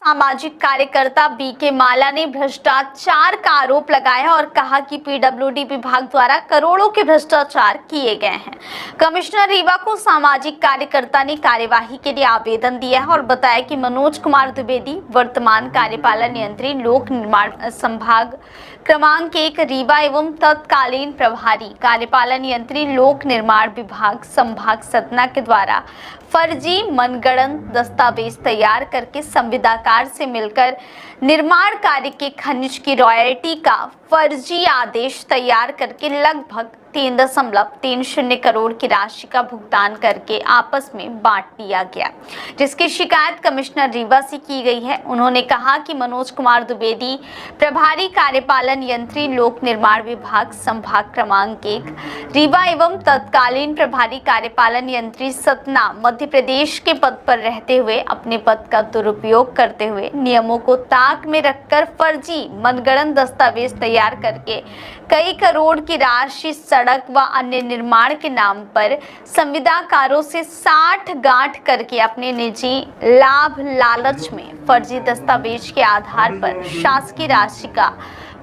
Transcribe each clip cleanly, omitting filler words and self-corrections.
सामाजिक कार्यकर्ता बीके माला ने भ्रष्टाचार का आरोप लगाया और कहा कि पीडब्ल्यूडी विभाग द्वारा करोड़ों के भ्रष्टाचार किए गए हैं। कमिश्नर रीवा को सामाजिक कार्यकर्ता ने कार्यवाही के लिए आवेदन दिया है और बताया कि मनोज कुमार द्विवेदी वर्तमान कार्यपालन यंत्री लोक निर्माण संभाग क्रमांक 1 रीवा एवं तत्कालीन प्रभारी कार्यपालन यंत्री लोक निर्माण विभाग संभाग सतना के द्वारा फर्जी मनगढ़ंत दस्तावेज तैयार करके संविदाकार से मिलकर निर्माण कार्य के खनिज की रॉयल्टी का फर्जी आदेश तैयार करके लगभग 3.30 करोड़ की राशि का भुगतान करके आपस में बांट दिया गया, जिसकी शिकायत कमिश्नर रीवा से की गई है। उन्होंने कहा कि मनोज कुमार द्विवेदी प्रभारी कार्यपालन यंत्री लोक निर्माण विभाग संभाग क्रमांक 1 रीवा एवं तत्कालीन प्रभारी कार्यपालन यंत्री सतना मध्य प्रदेश के पद पर रहते हुए अपने पद का दुरुपयोग करते हुए नियमों को ताक में रखकर फर्जी मनगढ़ंत दस्तावेज तैयार करके कई करोड़ की राशि सड़क व अन्य निर्माण के नाम पर संविदाकारों से 60 गांठ करके अपने निजी लाभ लालच में फर्जी दस्तावेज के आधार पर शासकीय राशि का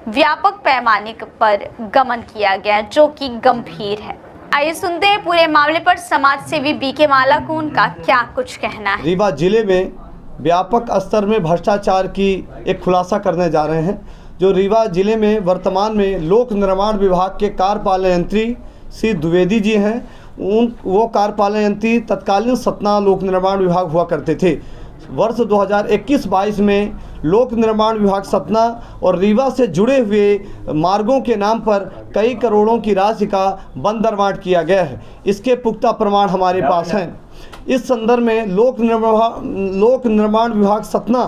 व्यापक पैमाने पर गमन किया गया, जो कि गंभीर है। आइए सुनते हैं पूरे मामले पर समाज सेवी बीके माला को उनका क्या कुछ कहना है। रीवा जिले में व्यापक स्तर में भ्रष्टाचार की एक खुलासा करने जा रहे हैं। जो रीवा जिले में वर्तमान में लोक निर्माण विभाग के कार्यपालन यंत्री श्री द्विवेदी जी हैं, वो कार्यपालन यंत्री तत्कालीन सतना लोक निर्माण विभाग हुआ करते थे। वर्ष 2021-22 में लोक निर्माण विभाग सतना और रीवा से जुड़े हुए मार्गों के नाम पर कई करोड़ों की राशि का बंदरबांट किया गया है। इसके पुख्ता प्रमाण हमारे पास हैं। इस संदर्भ में लोक निर्माण विभाग सतना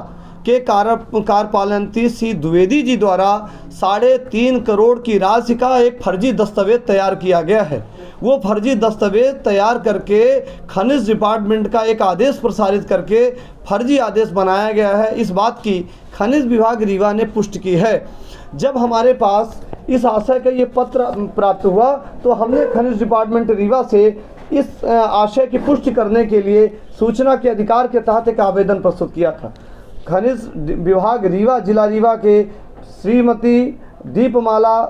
के कार्यपालन श्री द्विवेदी जी द्वारा 3.5 करोड़ की राशि का एक फर्जी दस्तावेज तैयार किया गया है। वो फर्जी दस्तावेज तैयार करके खनिज डिपार्टमेंट का एक आदेश प्रसारित करके फर्जी आदेश बनाया गया है। इस बात की खनिज विभाग रीवा ने पुष्टि की है। जब हमारे पास इस आशय का ये पत्र प्राप्त हुआ तो हमने खनिज डिपार्टमेंट रीवा से इस आशय की पुष्टि करने के लिए सूचना के अधिकार के तहत एक आवेदन प्रस्तुत किया था। खनिज विभाग रीवा जिला रीवा के श्रीमती दीपमाला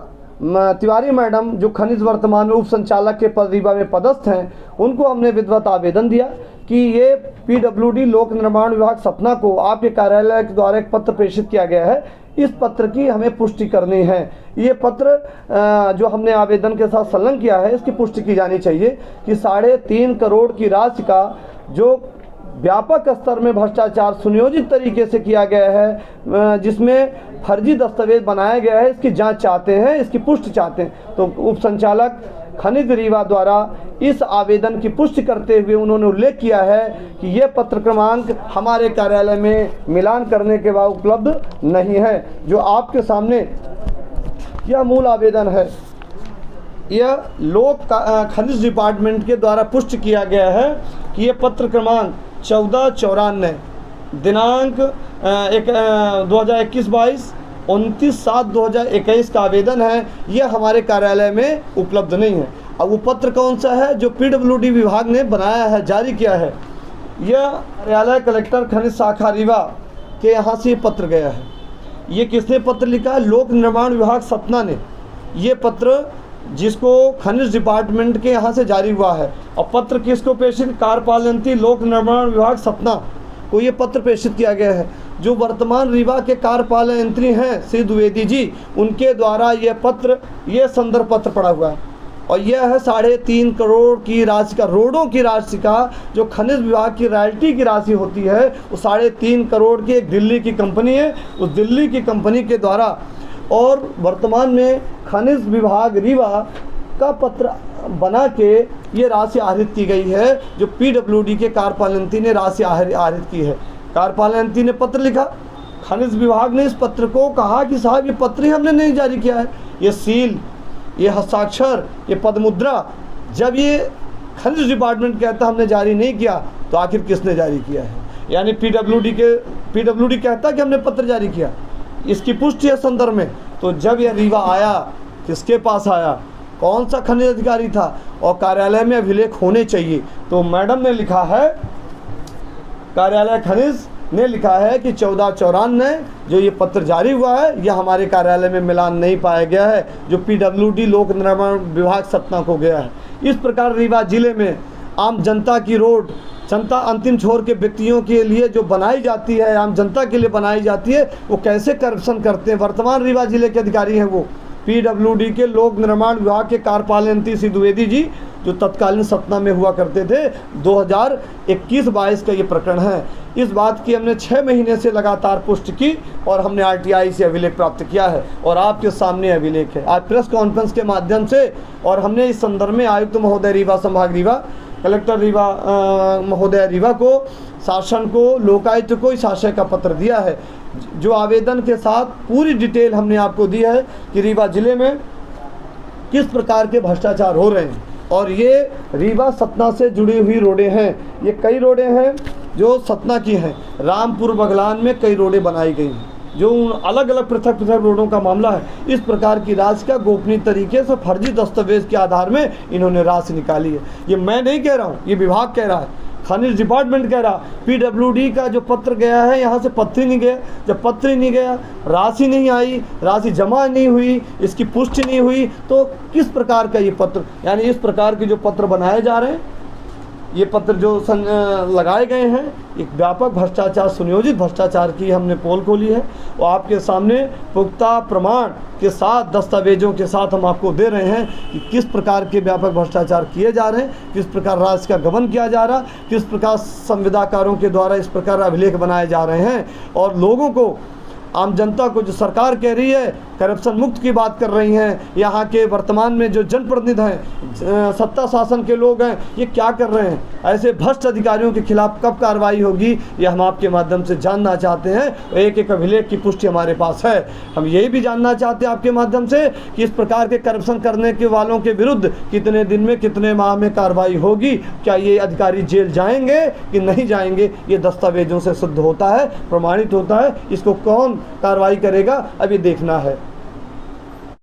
तिवारी मैडम, जो खनिज वर्तमान में उप संचालक के पद रीवा में पदस्थ हैं, उनको हमने विधिवत आवेदन दिया कि ये पीडब्ल्यूडी लोक निर्माण विभाग सतना को आपके कार्यालय के द्वारा एक पत्र प्रेषित किया गया है। इस पत्र की हमें पुष्टि करनी है। ये पत्र जो हमने आवेदन के साथ संलग्न किया है, इसकी पुष्टि की जानी चाहिए कि 3.5 करोड़ की राशि का जो व्यापक स्तर में भ्रष्टाचार सुनियोजित तरीके से किया गया है, जिसमें फर्जी दस्तावेज बनाया गया है, इसकी जांच चाहते हैं, इसकी पुष्टि चाहते हैं। तो उप संचालक खनिज रीवा द्वारा इस आवेदन की पुष्टि करते हुए उन्होंने उल्लेख किया है कि ये पत्र क्रमांक हमारे कार्यालय में मिलान करने के बाद उपलब्ध नहीं है। जो आपके सामने यह मूल आवेदन है, यह खनिज डिपार्टमेंट के द्वारा पुष्टि किया गया है कि यह पत्र क्रमांक 1494 दिनांक 2021-22 29/7/2021 का आवेदन है। यह हमारे कार्यालय में उपलब्ध नहीं है। अब वो पत्र कौन सा है जो पीडब्ल्यूडी विभाग ने बनाया है, जारी किया है? यह कार्यालय कलेक्टर खनिज शाखा रीवा के यहाँ से पत्र गया है। ये किसने पत्र लिखा है? लोक निर्माण विभाग सतना ने ये पत्र, जिसको खनिज डिपार्टमेंट के यहाँ से जारी हुआ है। और पत्र किसको प्रेषित? कार्यपालन लोक निर्माण विभाग सतना को ये पत्र प्रेषित किया गया है। जो वर्तमान रीवा के कार्यपालन यंत्री हैं श्री द्विवेदी जी, उनके द्वारा ये पत्र, ये संदर्भ पत्र पड़ा हुआ है। और यह है 3.5 करोड़ की राशि का, रोडों की राशि का, जो खनिज विभाग की रॉयल्टी की राशि होती है, वो 3.5 करोड़ की एक दिल्ली की कंपनी है, उस दिल्ली की कंपनी के द्वारा। और वर्तमान में खनिज विभाग रीवा का पत्र बना के ये राशि आहरित की गई है, जो पीडब्ल्यूडी के कार्यपालन ने राशि आहरित की है। कार्यपालन ने पत्र लिखा, खनिज विभाग ने इस पत्र को कहा कि साहब ये पत्र ही हमने नहीं जारी किया है, ये सील, ये हस्ताक्षर, ये पदमुद्रा। जब ये खनिज डिपार्टमेंट कहता हमने जारी नहीं किया, तो आखिर किसने जारी किया है? यानी पीडब्ल्यूडी कहता कि हमने पत्र जारी किया। इसकी पुष्टि है संदर्भ में। तो जब यह रीवा आया, किसके पास आया, कौन सा खनिज अधिकारी था, और कार्यालय में अभिलेख होने चाहिए। तो मैडम ने लिखा है कार्यालय खनिज ने लिखा है कि 1494 जो ये पत्र जारी हुआ है यह हमारे कार्यालय में मिलान नहीं पाया गया है, जो PWD लोक निर्माण विभाग सतना को गया है। इस प्रकार रीवा जिले में आम जनता की रोड, जनता अंतिम छोर के व्यक्तियों के लिए जो बनाई जाती है, आम जनता के लिए बनाई जाती है, वो कैसे करप्शन करते हैं। वर्तमान रीवा जिले के अधिकारी हैं वो PWD के लोक निर्माण विभाग के कार्यपालन यंत्री श्री द्विवेदी जी, जो तत्कालीन सतना में हुआ करते थे। 2021-22 का ये प्रकरण है। इस बात की हमने 6 महीने से लगातार पुष्टि की और हमने RTI से अभिलेख प्राप्त किया है और आपके सामने अभिलेख है आज प्रेस कॉन्फ्रेंस के माध्यम से। और हमने इस संदर्भ में आयुक्त महोदय रीवा, संभाग रीवा, कलेक्टर रीवा महोदय रीवा को, शासन को, लोकायुक्त को इस आशय का पत्र दिया है, जो आवेदन के साथ पूरी डिटेल हमने आपको दी है कि रीवा जिले में किस प्रकार के भ्रष्टाचार हो रहे हैं। और ये रीवा सतना से जुड़ी हुई रोडें हैं, ये कई रोडें हैं जो सतना की हैं। रामपुर बगलान में कई रोडें बनाई गई हैं, जो अलग अलग पृथक पृथक रोडों का मामला है। इस प्रकार की राशि का गोपनीय तरीके से फर्जी दस्तावेज के आधार में इन्होंने राशि निकाली है। ये मैं नहीं कह रहा हूँ, ये विभाग कह रहा है, खनिज डिपार्टमेंट कह रहा। PWD का जो पत्र गया है यहाँ से पत्र ही नहीं गया। जब पत्र ही नहीं गया, राशि नहीं आई, राशि जमा नहीं हुई, इसकी पुष्टि नहीं हुई, तो किस प्रकार का ये पत्र, यानी इस प्रकार के जो पत्र बनाए जा रहे हैं, ये पत्र जो लगाए गए हैं, एक व्यापक भ्रष्टाचार, सुनियोजित भ्रष्टाचार की हमने पोल खोली है। और आपके सामने पुख्ता प्रमाण के साथ, दस्तावेजों के साथ हम आपको दे रहे हैं कि किस प्रकार के व्यापक भ्रष्टाचार किए जा रहे हैं, किस प्रकार राशि का गबन किया जा रहा, किस प्रकार संविदाकारों के द्वारा इस प्रकार अभिलेख बनाए जा रहे हैं। और लोगों को, आम जनता को, जो सरकार कह रही है करप्शन मुक्त की बात कर रही हैं, यहाँ के वर्तमान में जो जनप्रतिनिधि हैं, सत्ता शासन के लोग हैं, ये क्या कर रहे हैं। ऐसे भ्रष्ट अधिकारियों के खिलाफ कब कार्रवाई होगी, ये हम आपके माध्यम से जानना चाहते हैं। एक एक अभिलेख की पुष्टि हमारे पास है। हम यही भी जानना चाहते हैं आपके माध्यम से कि इस प्रकार के करप्शन करने के वालों के विरुद्ध कितने दिन में, कितने माह में कार्रवाई होगी। क्या ये अधिकारी जेल जाएंगे कि नहीं जाएंगे, ये दस्तावेजों से सिद्ध होता है, प्रमाणित होता है। इसको कौन कार्रवाई करेगा, अब ये देखना है।